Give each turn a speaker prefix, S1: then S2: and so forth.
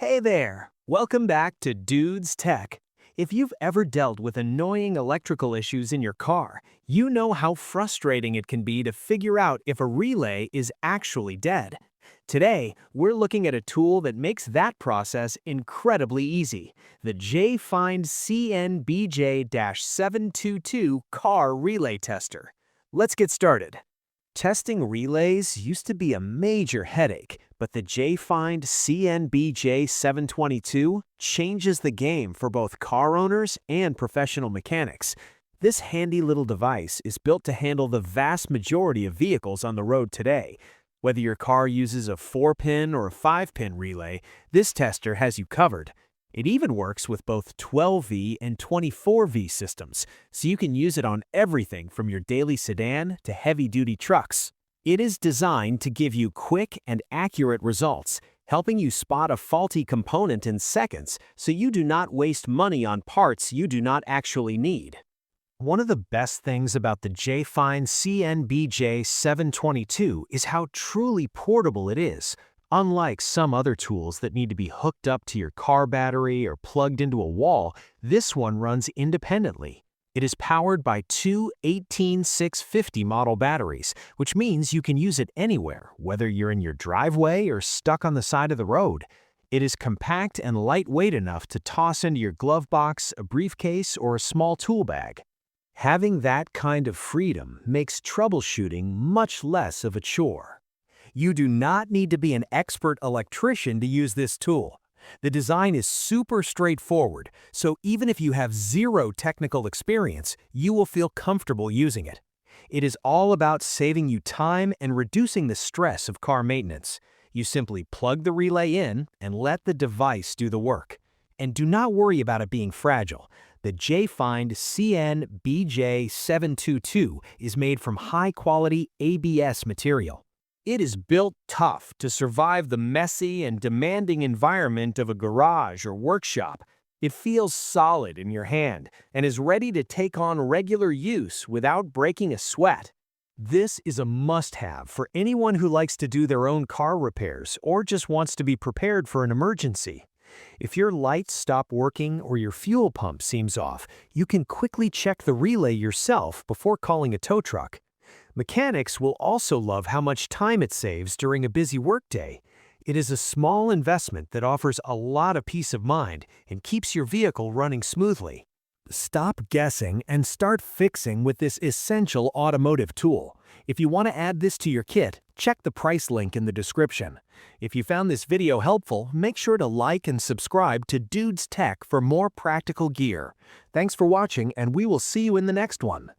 S1: Hey there! Welcome back to Dudes Tech. If you've ever dealt with annoying electrical issues in your car, you know how frustrating it can be to figure out if a relay is actually dead. Today, we're looking at a tool that makes that process incredibly easy, the JFind CNBJ-722 Car Relay Tester. Let's get started. Testing relays used to be a major headache, but the JFind CNBJ722 changes the game for both car owners and professional mechanics. This handy little device is built to handle the vast majority of vehicles on the road today. Whether your car uses a 4-pin or a 5-pin relay, this tester has you covered. It even works with both 12V and 24V systems, so you can use it on everything from your daily sedan to heavy-duty trucks. It is designed to give you quick and accurate results, helping you spot a faulty component in seconds so you do not waste money on parts you do not actually need. One of the best things about the JFind CNBJ722 is how truly portable it is. Unlike some other tools that need to be hooked up to your car battery or plugged into a wall, this one runs independently. It is powered by two 18650 model batteries, which means you can use it anywhere, whether you're in your driveway or stuck on the side of the road. It is compact and lightweight enough to toss into your glove box, a briefcase, or a small tool bag. Having that kind of freedom makes troubleshooting much less of a chore. You do not need to be an expert electrician to use this tool. The design is super straightforward, so even if you have zero technical experience, you will feel comfortable using it. It is all about saving you time and reducing the stress of car maintenance. You simply plug the relay in and let the device do the work. And do not worry about it being fragile. The JFind CNBJ722 is made from high-quality ABS material. It is built tough to survive the messy and demanding environment of a garage or workshop. It feels solid in your hand and is ready to take on regular use without breaking a sweat. This is a must-have for anyone who likes to do their own car repairs or just wants to be prepared for an emergency. If your lights stop working or your fuel pump seems off, you can quickly check the relay yourself before calling a tow truck. Mechanics will also love how much time it saves during a busy workday. It is a small investment that offers a lot of peace of mind and keeps your vehicle running smoothly. Stop guessing and start fixing with this essential automotive tool. If you want to add this to your kit, check the price link in the description. If you found this video helpful, make sure to like and subscribe to Dudes Tech for more practical gear. Thanks for watching, and we will see you in the next one.